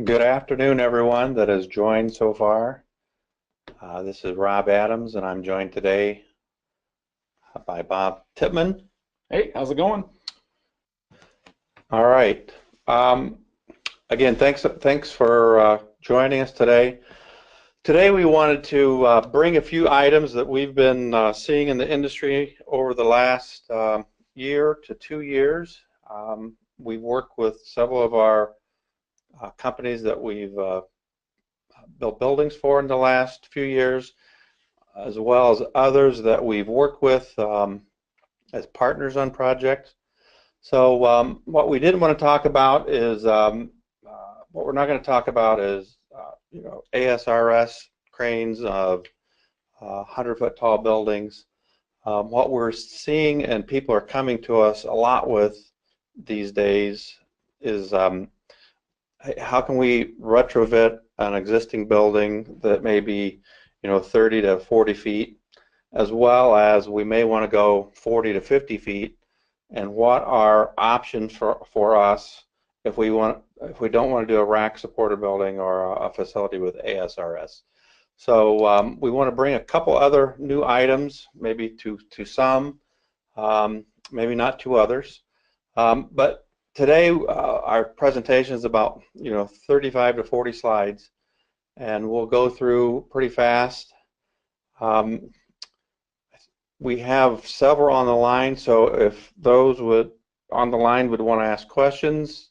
Good afternoon, everyone that has joined so far. This is Rob Adams, and I'm joined today by Bob Tippmann. Hey, how's it going? All right. Again, thanks for joining us today. Today we wanted to bring a few items that we've been seeing in the industry over the last year to 2 years. We've worked with several of our companies that we've built buildings for in the last few years, as well as others that we've worked with as partners on projects. So what we didn't want to talk about is, what we're not going to talk about is, ASRS cranes of 100-foot tall buildings. What we're seeing and people are coming to us a lot with these days is how can we retrofit an existing building that may be 30 to 40 feet, as well as we may want to go 40 to 50 feet, and what are options for us if we don't want to do a rack supported building or a facility with ASRS. So we want to bring a couple other new items, maybe to some, maybe not to others, but today our presentation is about 35 to 40 slides, and we'll go through pretty fast. We have several on the line, so if those on the line would want to ask questions,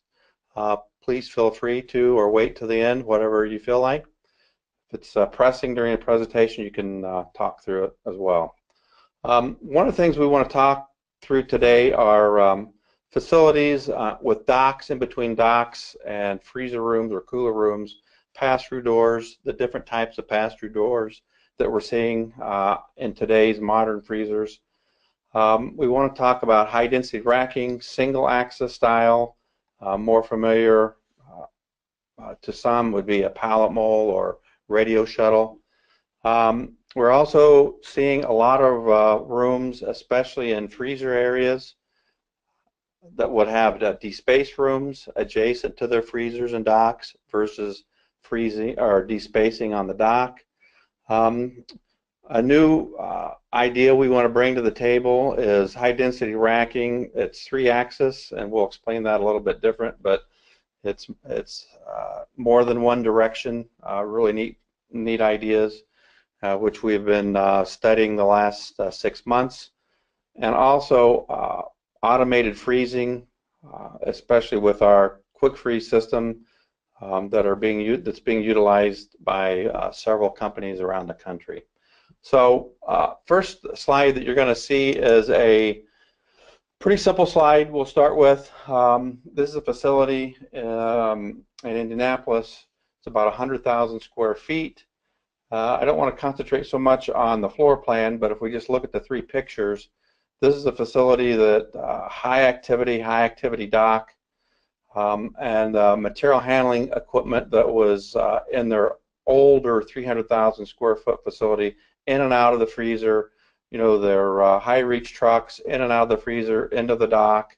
please feel free to, or wait to the end, whatever you feel like. If it's pressing during a presentation, you can talk through it as well. One of the things we want to talk through today are facilities with docks, in between docks and freezer rooms or cooler rooms, pass-through doors, the different types of pass-through doors that we're seeing in today's modern freezers. We want to talk about high-density racking, single-axis style. More familiar to some would be a pallet mole or radio shuttle. We're also seeing a lot of rooms, especially in freezer areas, that would have de-space rooms adjacent to their freezers and docks versus freezing or de-spacing on the dock. A new idea we want to bring to the table is high-density racking. It's 3-axis, and we'll explain that a little bit different, but it's more than one direction. Really neat ideas, which we've been studying the last 6 months, and also automated freezing, especially with our quick freeze system that's being utilized by several companies around the country. So first slide that you're going to see is a pretty simple slide we'll start with. This is a facility in Indianapolis. It's about 100,000 square feet. I don't want to concentrate so much on the floor plan, but if we just look at the 3 pictures, this is a facility that high activity dock, and material handling equipment that was in their older 300,000 square foot facility, in and out of the freezer. Their high reach trucks in and out of the freezer into the dock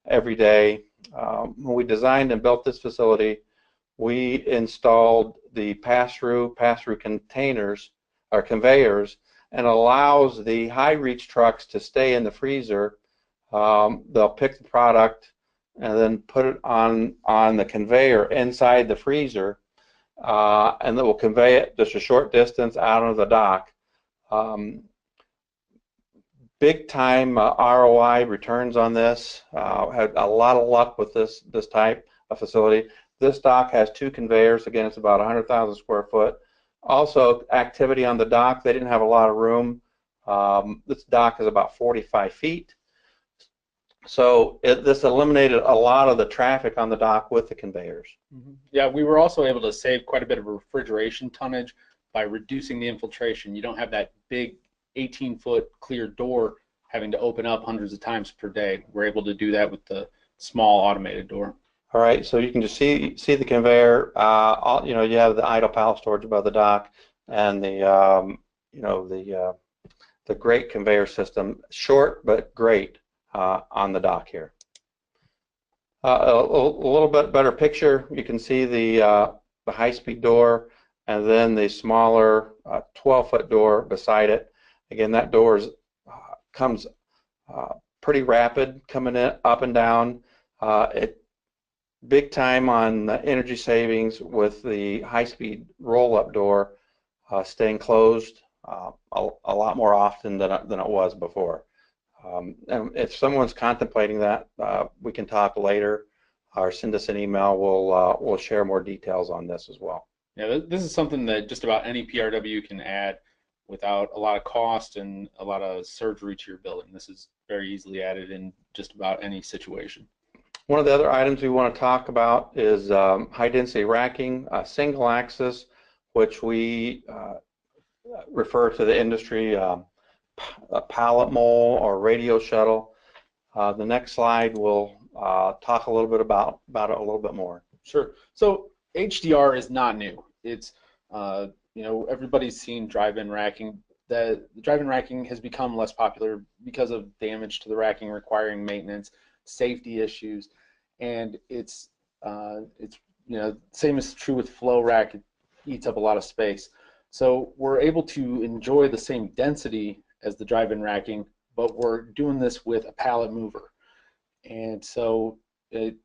every day. When we designed and built this facility, we installed the pass-through containers or conveyors, and allows the high reach trucks to stay in the freezer. They'll pick the product and then put it on the conveyor inside the freezer, and it will convey it just a short distance out of the dock. Big time ROI returns on this. Had a lot of luck with this type of facility. This dock has 2 conveyors. Again, it's about 100,000 square foot. Also, activity on the dock, they didn't have a lot of room. This dock is about 45 feet. So this eliminated a lot of the traffic on the dock with the conveyors. Yeah, we were also able to save quite a bit of refrigeration tonnage by reducing the infiltration. You don't have that big 18-foot clear door having to open up hundreds of times per day. We're able to do that with the small automated door. All right, so you can just see the conveyor. You have the idle pallet storage above the dock, and the great conveyor system, short but great on the dock here. A little bit better picture. You can see the high-speed door, and then the smaller 12-foot door beside it. Again, that door comes pretty rapid, coming in up and down. It big time on energy savings with the high-speed roll-up door staying closed a lot more often than it was before. And if someone's contemplating that, we can talk later or send us an email. We'll share more details on this as well. Yeah, this is something that just about any PRW can add without a lot of cost and a lot of surgery to your building. This is very easily added in just about any situation. One of the other items we want to talk about is high density racking, single axis, which we refer to the industry a pallet mole or radio shuttle. The next slide will talk a little bit about it a little bit more. Sure. So HDR is not new. It's everybody's seen drive-in racking. The drive-in racking has become less popular because of damage to the racking requiring maintenance, safety issues, and it's same is true with flow rack. It eats up a lot of space. So we're able to enjoy the same density as the drive-in racking, but we're doing this with a pallet mover. And so the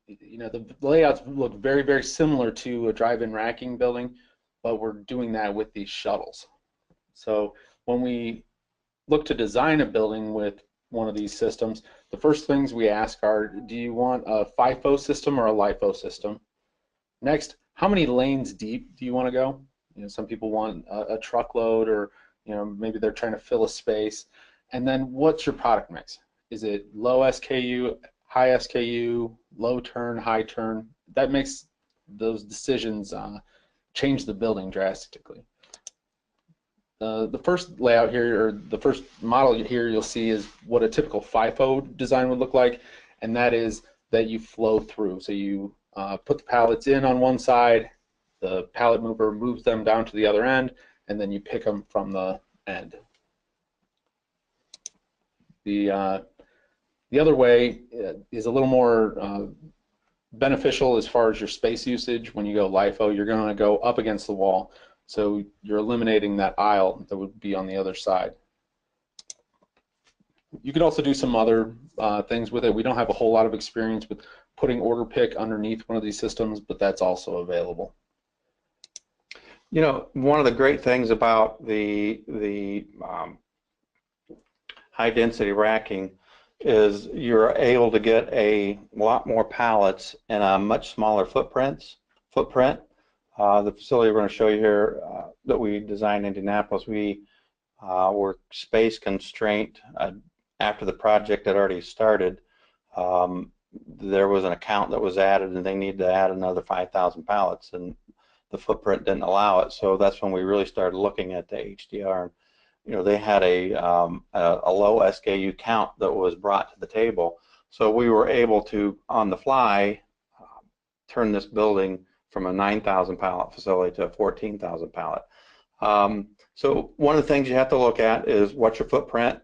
layouts look very, very similar to a drive-in racking building, but we're doing that with these shuttles. So when we look to design a building with one of these systems, the first things we ask are, do you want a FIFO system or a LIFO system? Next, how many lanes deep do you want to go? Some people want a truckload, or maybe they're trying to fill a space. And then what's your product mix? Is it low SKU, high SKU, low turn, high turn? That makes those decisions change the building drastically. The first layout here, or the first model here you'll see, is what a typical FIFO design would look like, and that is that you flow through. So you put the pallets in on one side, the pallet mover moves them down to the other end, and then you pick them from the end. The other way is a little more beneficial as far as your space usage. When you go LIFO, you're going to go up against the wall, so you're eliminating that aisle that would be on the other side. You could also do some other things with it. We don't have a whole lot of experience with putting order pick underneath one of these systems, but that's also available. One of the great things about the high density racking is you're able to get a lot more pallets in a much smaller footprint. The facility we're going to show you here that we designed in Indianapolis, we were space constrained after the project had already started. There was an account that was added, and they needed to add another 5,000 pallets, and the footprint didn't allow it. So that's when we really started looking at the HDR. They had a low SKU count that was brought to the table, so we were able to, on the fly, turn this building from a 9,000 pallet facility to a 14,000 pallet. So one of the things you have to look at is what's your footprint.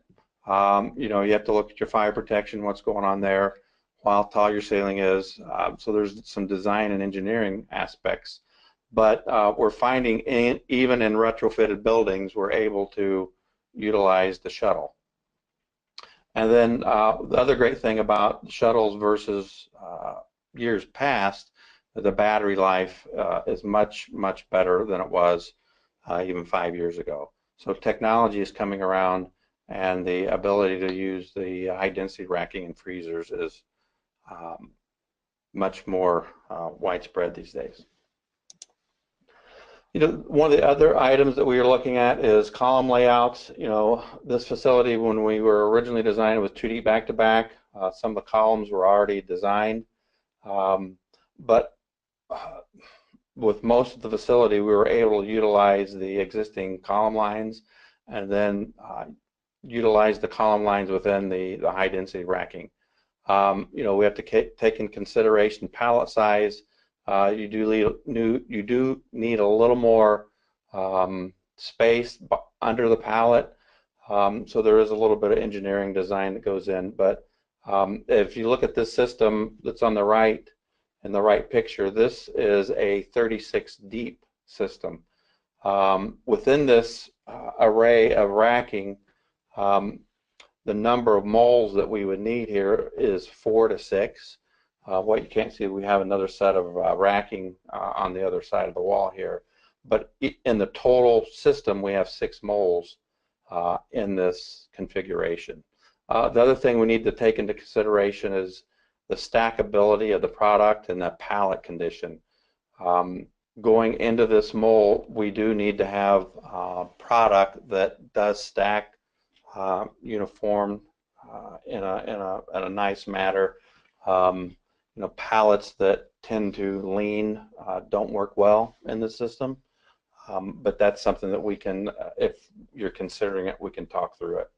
You have to look at your fire protection, what's going on there, how tall your ceiling is. So there's some design and engineering aspects. But we're finding even in retrofitted buildings, we're able to utilize the shuttle. And then the other great thing about shuttles versus years past, the battery life is much, much better than it was even 5 years ago. So technology is coming around, and the ability to use the high density racking and freezers is much more widespread these days. One of the other items that we were looking at is column layouts. This facility, when we were originally designed, was 2D back-to-back. Some of the columns were already designed, but with most of the facility, we were able to utilize the existing column lines and then utilize the column lines within the high-density racking. We have to take in consideration pallet size. You do need a little more space under the pallet, so there is a little bit of engineering design that goes in, but If you look at this system that's on the right, in the right picture, this is a 36 deep system. Within this array of racking, the number of moles that we would need here is 4 to 6. What you can't see, we have another set of racking on the other side of the wall here. But in the total system, we have 6 moles in this configuration. The other thing we need to take into consideration is the stackability of the product and the pallet condition. Going into this mold, we do need to have product that does stack uniform in a nice manner. Pallets that tend to lean don't work well in the system, but that's something that we can, if you're considering it, we can talk through it.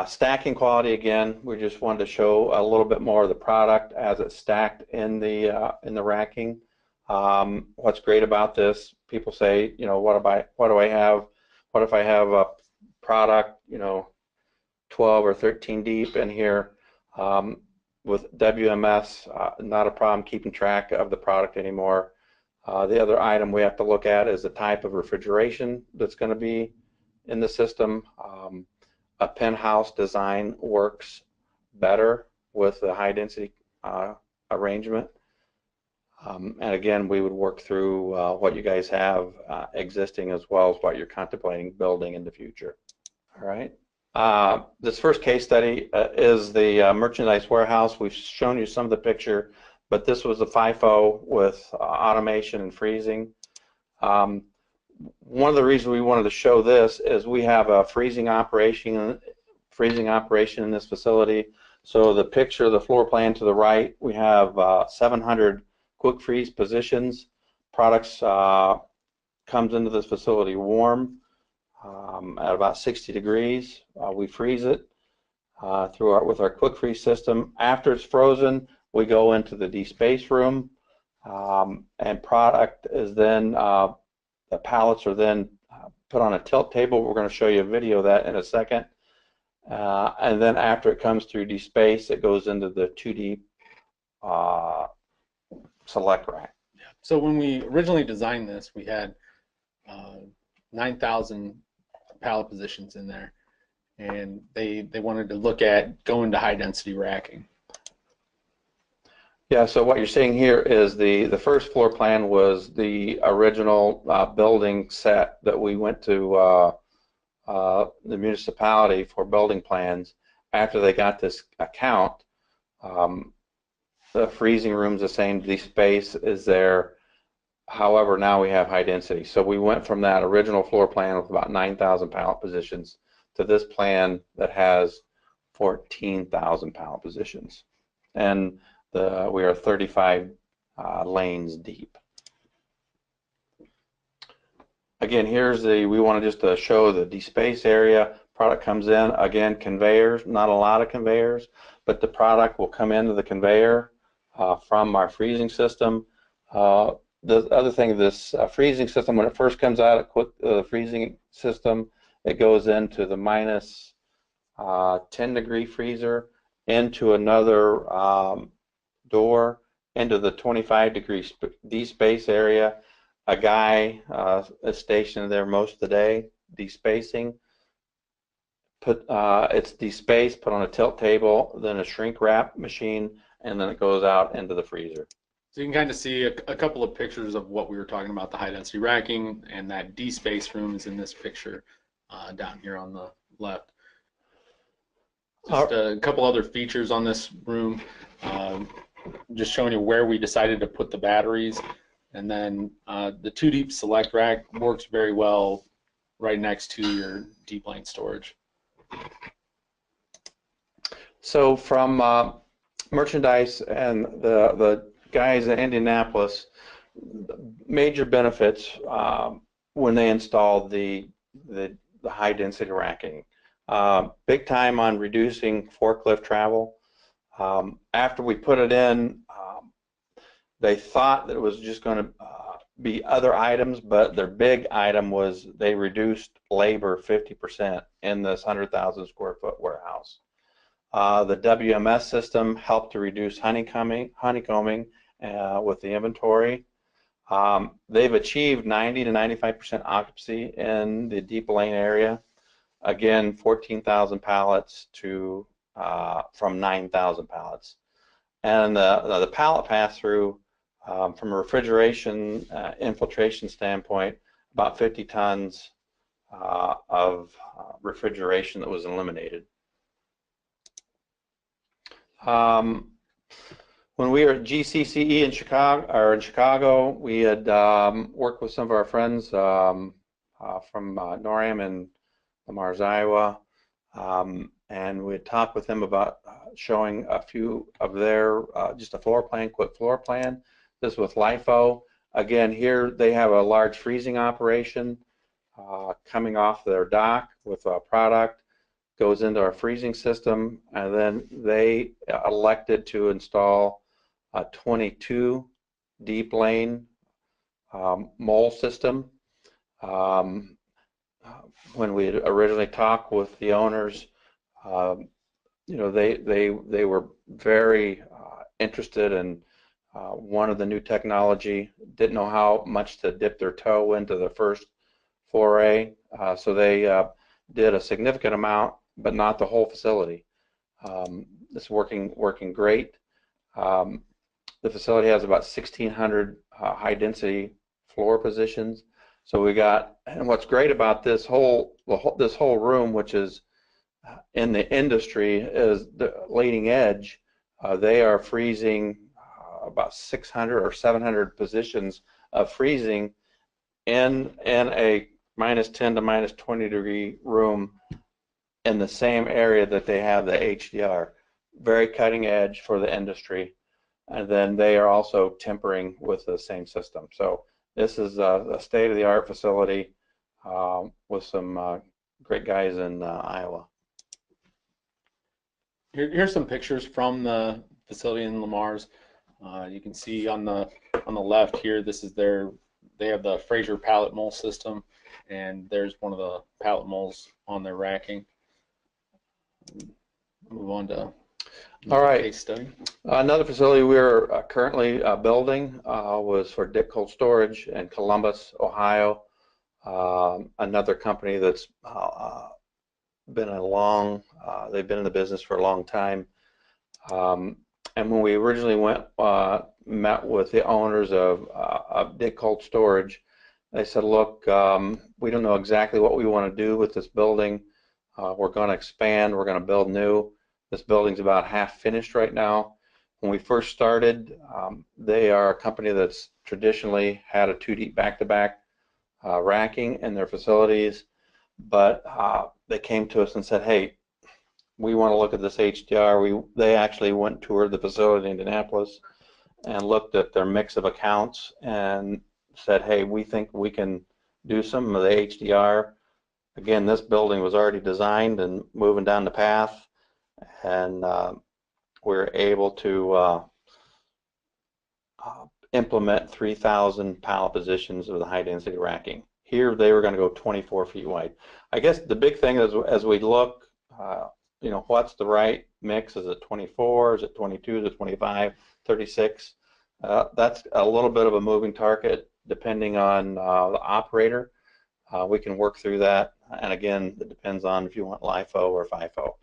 Stacking quality, again, we just wanted to show a little bit more of the product as it's stacked in the racking. What's great about this, people say, what do I have? What if I have a product, 12 or 13 deep in here? With WMS, not a problem keeping track of the product anymore. The other item we have to look at is the type of refrigeration that's going to be in the system. A penthouse design works better with the high density arrangement. And again, we would work through what you guys have existing as well as what you're contemplating building in the future. All right. This first case study is the merchandise warehouse. We've shown you some of the picture, but this was a FIFO with automation and freezing. One of the reasons we wanted to show this is we have a freezing operation in this facility. So the picture, the floor plan to the right, we have 700 quick freeze positions. Products comes into this facility warm at about 60 degrees. We freeze it with our quick freeze system. After it's frozen, we go into the de-space room, and product is then the pallets are then put on a tilt table. We're going to show you a video of that in a second. And then after it comes through de-space, it goes into the 2D select rack. So when we originally designed this, we had 9,000 pallet positions in there, and they wanted to look at going to high density racking. Yeah, so what you're seeing here is the first floor plan was the original building set that we went to the municipality for building plans. After they got this account, the freezing room's the same, the space is there. However, now we have high density. So we went from that original floor plan with about 9,000 pallet positions to this plan that has 14,000 pallet positions. And we are 35 lanes deep. Again, we want to just show the de-space area. Product comes in, again, conveyors, not a lot of conveyors, but the product will come into the conveyor from our freezing system. The other thing, this freezing system, when it first comes out of the freezing system, it goes into the minus 10 degree freezer, into another door, into the 25 degree de-space area. A guy is stationed there most of the day, de-spacing. It's de-spaced, put on a tilt table, then a shrink wrap machine, and then it goes out into the freezer. So you can kind of see a couple of pictures of what we were talking about, the high density racking, and that de-space room is in this picture down here on the left. Just a couple other features on this room, just showing you where we decided to put the batteries, and then the 2 deep select rack works very well right next to your deep lane storage. So from merchandise and the guys in Indianapolis, major benefits when they installed the high density racking. Big time on reducing forklift travel. After we put it in, they thought that it was just going to be other items, but their big item was they reduced labor 50% in this 100,000 square foot warehouse. The WMS system helped to reduce honeycombing with the inventory. They've achieved 90 to 95% occupancy in the deep lane area. Again, 14,000 pallets to from 9,000 pallets. And the pallet pass-through, from a refrigeration infiltration standpoint, about 50 tons of refrigeration that was eliminated. When we were at GCCE in Chicago, we had worked with some of our friends from NORAM and Lamars, Iowa, and we had talked with them about showing a few of their, just a floor plan, quick floor plan. This with LIFO. Again, here they have a large freezing operation coming off their dock with a product, goes into our freezing system, and then they elected to install a 22 deep lane mole system. When we had originally talked with the owners, you know, they were very interested in one of the new technology, didn't know how much to dip their toe into the first foray, so they did a significant amount, but not the whole facility. It's working great. The facility has about 1,600 high density floor positions. So we got, and what's great about this whole room, which is in the industry, is the leading edge. They are freezing about 600 or 700 positions of freezing in a -10 to -20 degree room in the same area that they have the HDR. Very cutting edge for the industry. And then they are also tempering with the same system. So this is a state-of-the-art facility with some great guys in Iowa. Here's some pictures from the facility in Lamars. You can see on the left here, this is they have the Fraser pallet mole system, and there's one of the pallet moles on their racking. Move on to all right. Case study. Another facility we're currently building was for Dick Cold Storage in Columbus, Ohio. Another company that's been they've been in the business for a long time. And when we originally met with the owners of Dick Cold Storage, they said, look, we don't know exactly what we want to do with this building. We're going to expand, we're going to build new. This building's about half finished right now. When we first started, they are a company that's traditionally had a 2 deep back-to-back racking in their facilities, but they came to us and said, hey, we want to look at this HDR. They actually went and toured the facility in Indianapolis and looked at their mix of accounts and said, hey, we think we can do some of the HDR. Again, this building was already designed and moving down the path, and we were able to implement 3,000 pallet positions of the high density racking. Here they were going to go 24 feet wide. I guess the big thing is, as we look, you know, what's the right mix? Is it 24? Is it 22? Is it 25? 36? That's a little bit of a moving target depending on the operator. We can work through that, and again, it depends on if you want LIFO or FIFO.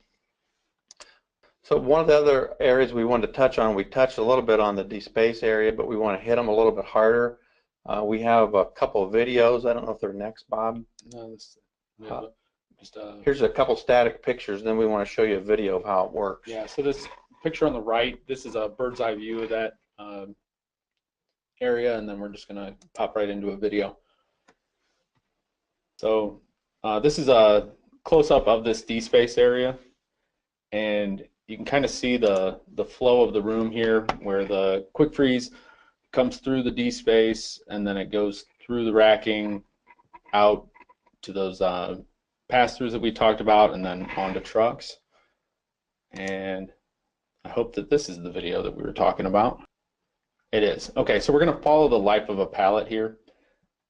So one of the other areas we wanted to touch on, we touched a little bit on the de-space area, but we want to hit them a little bit harder. We have a couple of videos. I don't know if they're next, Bob. No, here's a couple static pictures, then we want to show you a video of how it works. Yeah, so this picture on the right, this is a bird's eye view of that area, and then we're just going to pop right into a video. So this is a close-up of this D-space area, and you can kind of see the flow of the room here, where the quick freeze comes through the D-space, and then it goes through the racking out to those pass-throughs that we talked about, and then onto trucks. And I hope that this is the video that we were talking about. It is. Okay, so we're going to follow the life of a pallet here,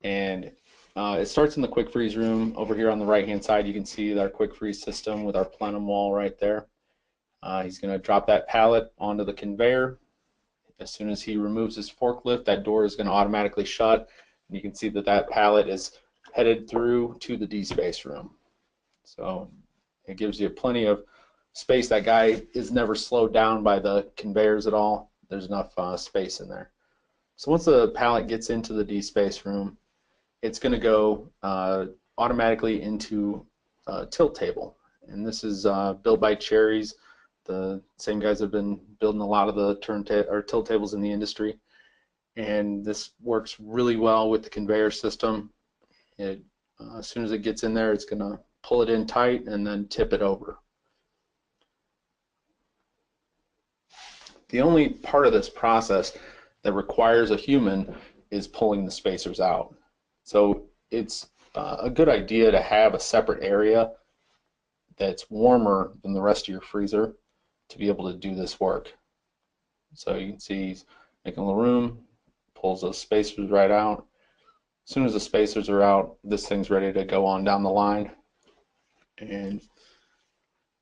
and it starts in the quick freeze room. Over here on the right hand side, you can see our quick freeze system with our plenum wall right there. He's going to drop that pallet onto the conveyor. As soon as he removes his forklift, that door is going to automatically shut. And you can see that that pallet is headed through to the D-space room. So it gives you plenty of space. That guy is never slowed down by the conveyors at all. There's enough space in there. So once the pallet gets into the D-space room, it's going to go automatically into a tilt table. And this is built by Cherries. The same guys have been building a lot of the tilt tables in the industry. And this works really well with the conveyor system. As soon as it gets in there, it's going to pull it in tight and then tip it over. The only part of this process that requires a human is pulling the spacers out. So it's a good idea to have a separate area that's warmer than the rest of your freezer to be able to do this work. So you can see he's making a little room, pulls those spacers right out. As soon as the spacers are out, this thing's ready to go on down the line and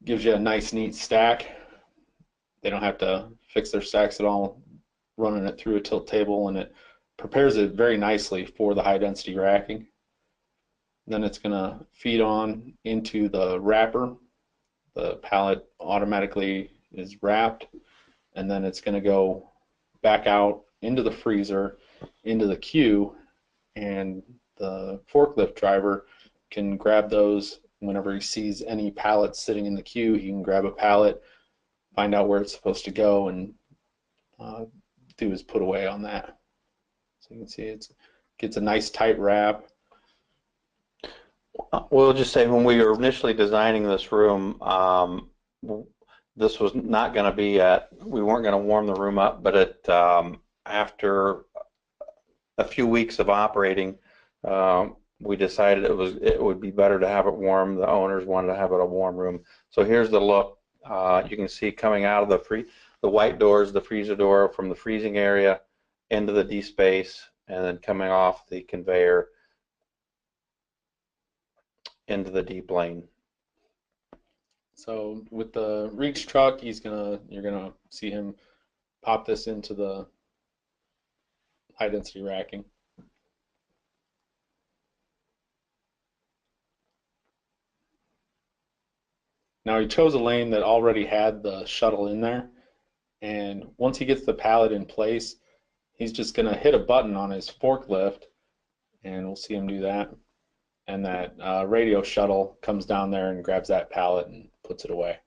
gives you a nice neat stack. They don't have to fix their stacks at all, running it through a tilt table, and it prepares it very nicely for the high density racking. Then it's going to feed on into the wrapper. The pallet automatically is wrapped, and then it's going to go back out into the freezer, into the queue, and the forklift driver can grab those whenever he sees any pallets sitting in the queue. He can grab a pallet, find out where it's supposed to go, and do his put away on that. So you can see it gets a nice tight wrap. We'll just say when we were initially designing this room, this was not going to be we weren't going to warm the room up, but after a few weeks of operating, we decided it would be better to have it warm. The owners wanted to have it a warm room. So here's the look. You can see coming out of the white doors, the freezer door from the freezing area into the D space, and then coming off the conveyor into the deep lane. So with the reach truck, you're gonna see him pop this into the high density racking. Now he chose a lane that already had the shuttle in there, and once he gets the pallet in place, he's just gonna hit a button on his forklift, and we'll see him do that. And that radio shuttle comes down there and grabs that pallet and puts it away.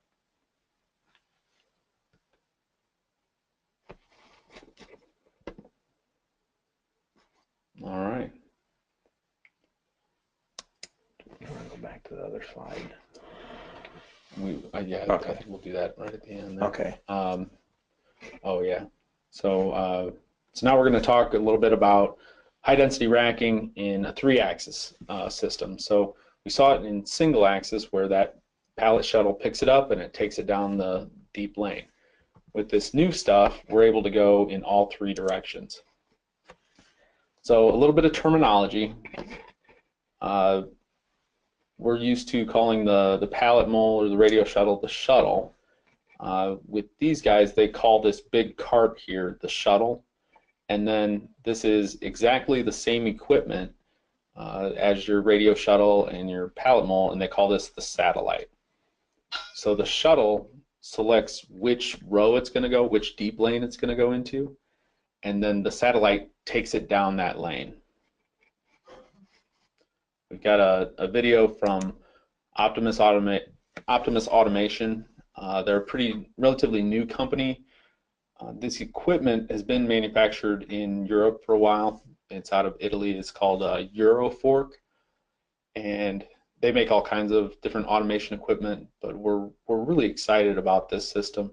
All right. You want to go back to the other slide? Yeah, okay. I think we'll do that right at the end there. Okay. Oh yeah. So now we're going to talk a little bit about high density racking in a 3-axis system. So we saw it in single axis where that pallet shuttle picks it up and it takes it down the deep lane. With this new stuff, we're able to go in all 3 directions. So a little bit of terminology. We're used to calling the pallet mole or the radio shuttle the shuttle. With these guys, they call this big cart here the shuttle. And then this is exactly the same equipment as your radio shuttle and your pallet mole, and they call this the satellite. So the shuttle selects which row it's going to go, which deep lane it's going to go into, and then the satellite takes it down that lane. We've got a video from Optimus Automation. They're a relatively new company. This equipment has been manufactured in Europe for a while. It's out of Italy. It's called Eurofork, and they make all kinds of different automation equipment. But we're really excited about this system.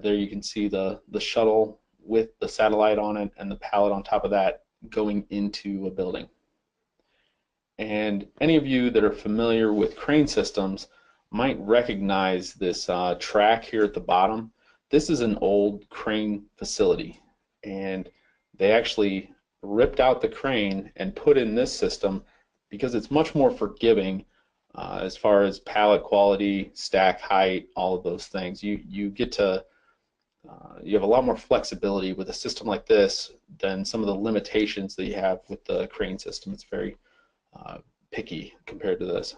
There you can see the shuttle with the satellite on it and the pallet on top of that going into a building. And any of you that are familiar with crane systems might recognize this track here at the bottom. This is an old crane facility, and they actually ripped out the crane and put in this system because it's much more forgiving as far as pallet quality, stack height, all of those things. You get to you have a lot more flexibility with a system like this than some of the limitations that you have with the crane system. It's very picky compared to this.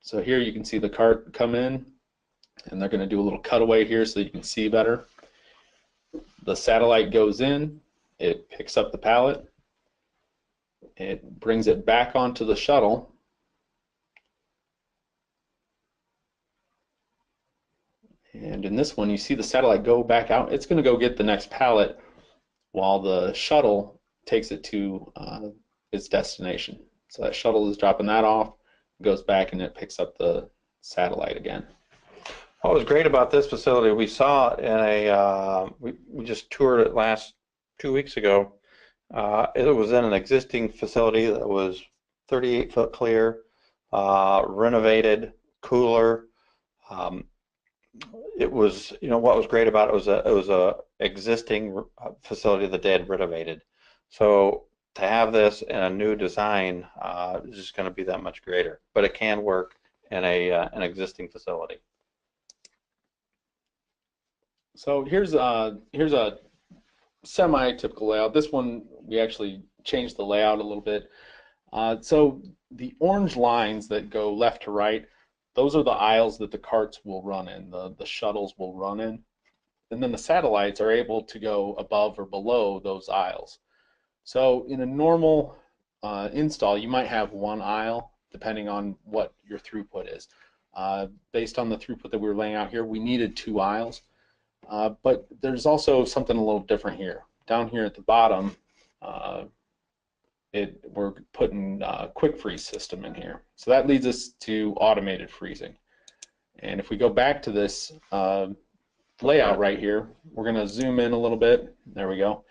So here you can see the cart come in, and they're going to do a little cutaway here so that you can see better. The satellite goes in, it picks up the pallet, it brings it back onto the shuttle, and in this one you see the satellite go back out. It's going to go get the next pallet while the shuttle takes it to its destination. So that shuttle is dropping that off, goes back, and it picks up the satellite again. What was great about this facility, we saw it in a, we just toured it last 2 weeks ago. It was in an existing facility that was 38 foot clear, renovated, cooler. It was, you know, what was great about it was a existing facility that they had renovated. So to have this in a new design is just going to be that much greater. But it can work in an existing facility. So here's a semi-typical layout. This one we actually changed the layout a little bit. So the orange lines that go left to right, those are the aisles that the carts will run in, the shuttles will run in. And then the satellites are able to go above or below those aisles. So in a normal install, you might have one aisle depending on what your throughput is. Based on the throughput that we were laying out here, we needed 2 aisles. But there's also something a little different here. Down here at the bottom, we're putting a quick freeze system in here. So that leads us to automated freezing. And if we go back to this layout right here, we're going to zoom in a little bit. There we go.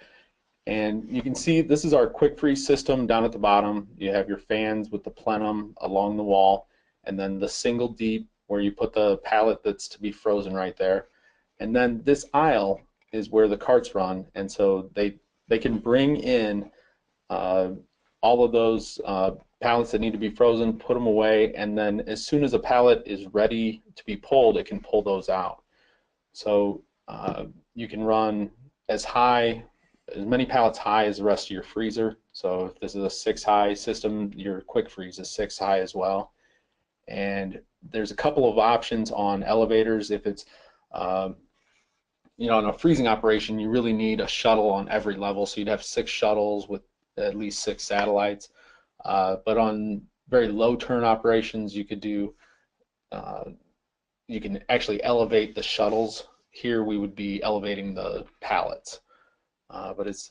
And you can see this is our quick freeze system down at the bottom. You have your fans with the plenum along the wall, and then the single deep where you put the pallet that's to be frozen right there. And then this aisle is where the carts run, and so they can bring in all of those pallets that need to be frozen, put them away, and then as soon as a pallet is ready to be pulled, it can pull those out. So you can run as many pallets high as the rest of your freezer. So if this is a 6 high system, your quick freeze is 6 high as well. And there's a couple of options on elevators. If it's you know, in a freezing operation, you really need a shuttle on every level, so you'd have 6 shuttles with at least 6 satellites. But on very low turn operations, you could do, you can actually elevate the shuttles. Here we would be elevating the pallets, but it's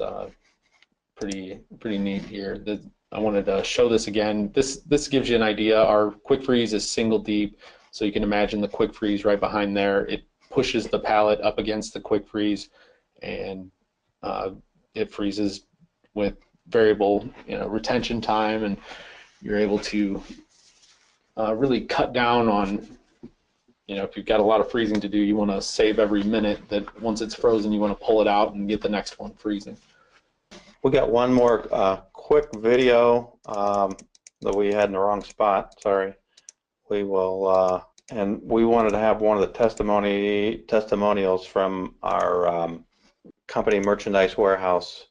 pretty neat here. I wanted to show this again. This gives you an idea. Our quick freeze is single deep, so you can imagine the quick freeze right behind there. It pushes the pallet up against the quick freeze, and it freezes with variable, you know, retention time, and you're able to really cut down on, you know, if you've got a lot of freezing to do, you want to save every minute that once it's frozen, you want to pull it out and get the next one freezing. We got one more quick video that we had in the wrong spot. Sorry. We will, and we wanted to have one of the testimonials from our company Merchandise Warehouse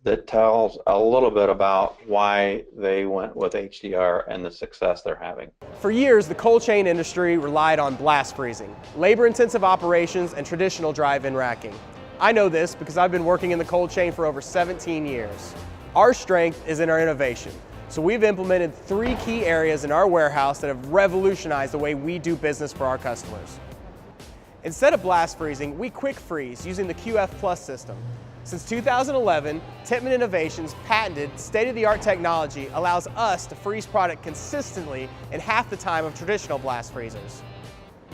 that tells a little bit about why they went with HDR and the success they're having. For years, the cold chain industry relied on blast freezing, labor-intensive operations, and traditional drive-in racking. I know this because I've been working in the cold chain for over 17 years. Our strength is in our innovation, so we've implemented 3 key areas in our warehouse that have revolutionized the way we do business for our customers. Instead of blast freezing, we quick freeze using the QF Plus system. Since 2011, Tippmann Innovations' patented state-of-the-art technology allows us to freeze product consistently in half the time of traditional blast freezers.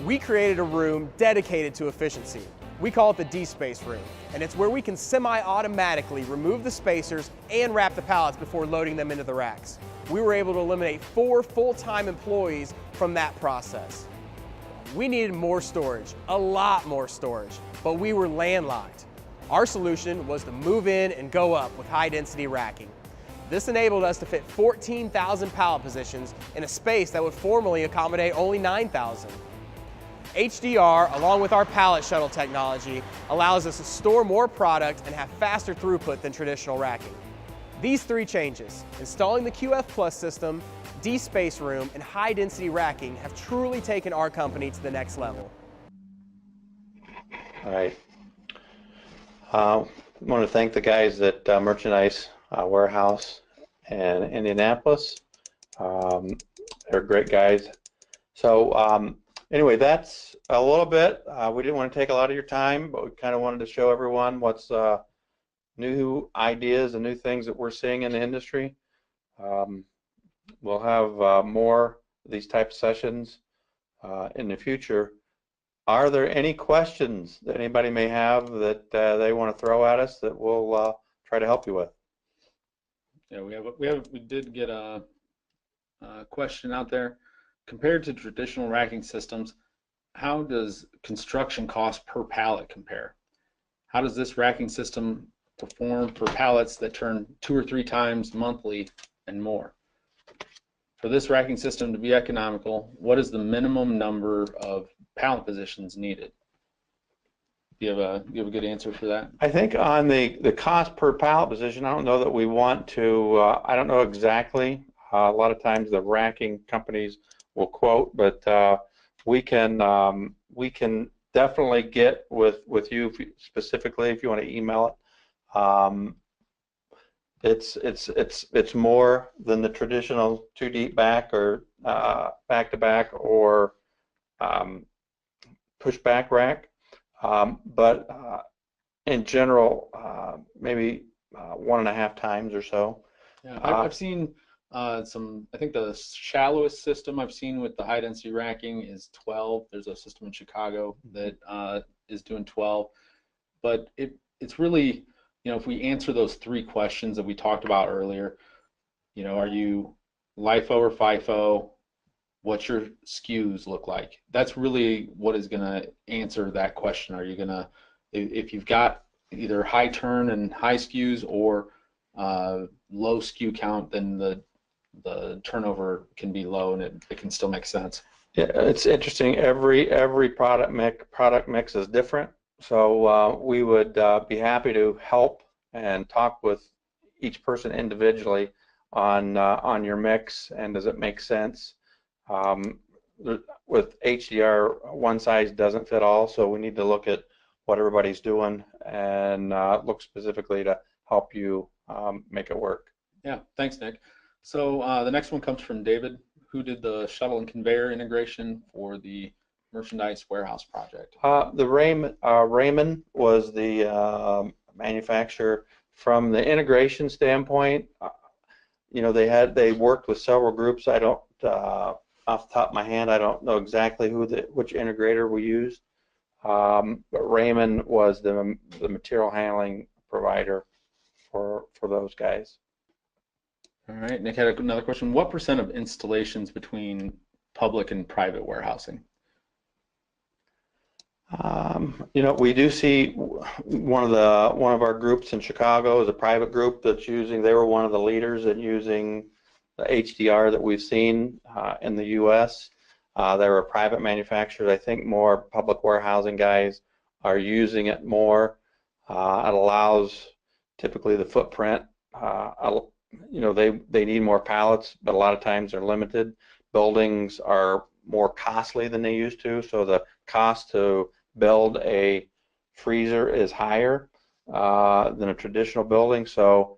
We created a room dedicated to efficiency. We call it the D-Space room, and it's where we can semi-automatically remove the spacers and wrap the pallets before loading them into the racks. We were able to eliminate 4 full-time employees from that process. We needed more storage, a lot more storage, but we were landlocked. Our solution was to move in and go up with high-density racking. This enabled us to fit 14,000 pallet positions in a space that would formerly accommodate only 9,000. HDR, along with our pallet shuttle technology, allows us to store more product and have faster throughput than traditional racking. These three changes, installing the QF Plus system, D-Space Room, and high-density racking, have truly taken our company to the next level. All right. I want to thank the guys at Merchandise Warehouse in Indianapolis. They're great guys. So anyway, that's a little bit. We didn't want to take a lot of your time, but we kind of wanted to show everyone what's new ideas and new things that we're seeing in the industry. We'll have more of these type of sessions in the future. Are there any questions that anybody may have that they want to throw at us that we'll try to help you with? Yeah, we did get a question out there. Compared to traditional racking systems, how does construction cost per pallet compare? How does this racking system perform for pallets that turn 2 or 3 times monthly and more? For this racking system to be economical, what is the minimum number of pallet positions needed? Do you have a good answer for that? I think on the cost per pallet position, I don't know that we want to, I don't know exactly. A lot of times the racking companies will quote, but we can definitely get with you specifically if you want to email it. It's more than the traditional 2 deep back or back to back or push back rack, but in general maybe 1.5 times or so. Yeah, I've seen some. I think the shallowest system I've seen with the high density racking is 12. There's a system in Chicago that is doing 12, but it's really, you know, if we answer those 3 questions that we talked about earlier, you know, are you LIFO or FIFO? What's your SKUs look like? That's really what is going to answer that question. Are you going to, if you've got either high turn and high SKUs or low SKU count, then the turnover can be low and it can still make sense. Yeah, it's interesting. Every product mix is different. So we would be happy to help and talk with each person individually on your mix and does it make sense. With HDR, one size doesn't fit all, so we need to look at what everybody's doing and look specifically to help you make it work. Yeah, thanks, Nick. So the next one comes from David, who did the shuttle and conveyor integration for the Merchandise Warehouse project. The Raymond was the manufacturer. From the integration standpoint, you know, they worked with several groups. I don't, off the top of my hand, I don't know exactly which integrator we used, but Raymond was the material handling provider for those guys. All right, Nick had another question. What % of installations between public and private warehousing? You know, we do see one of our groups in Chicago is a private group that's using. They were one of the leaders in using the HDR that we've seen in the U.S. There were private manufacturers. I think more public warehousing guys are using it more. It allows typically the footprint. You know, they need more pallets, but a lot of times they're limited. Buildings are more costly than they used to, so the cost to build a freezer is higher than a traditional building. So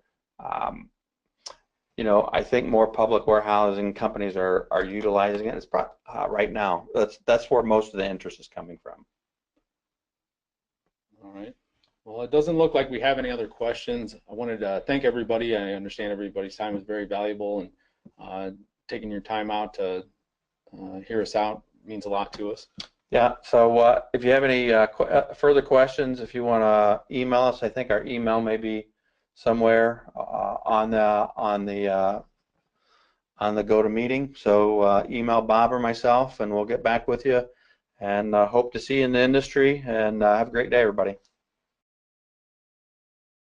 you know, I think more public warehousing companies are utilizing it right now. That's where most of the interest is coming from. All right. Well, it doesn't look like we have any other questions. I wanted to thank everybody. I understand everybody's time is very valuable, and taking your time out to hear us out means a lot to us. Yeah, so if you have any further questions, if you want to email us, I think our email may be somewhere on the GoToMeeting. So email Bob or myself, and we'll get back with you. And hope to see you in the industry. And have a great day, everybody.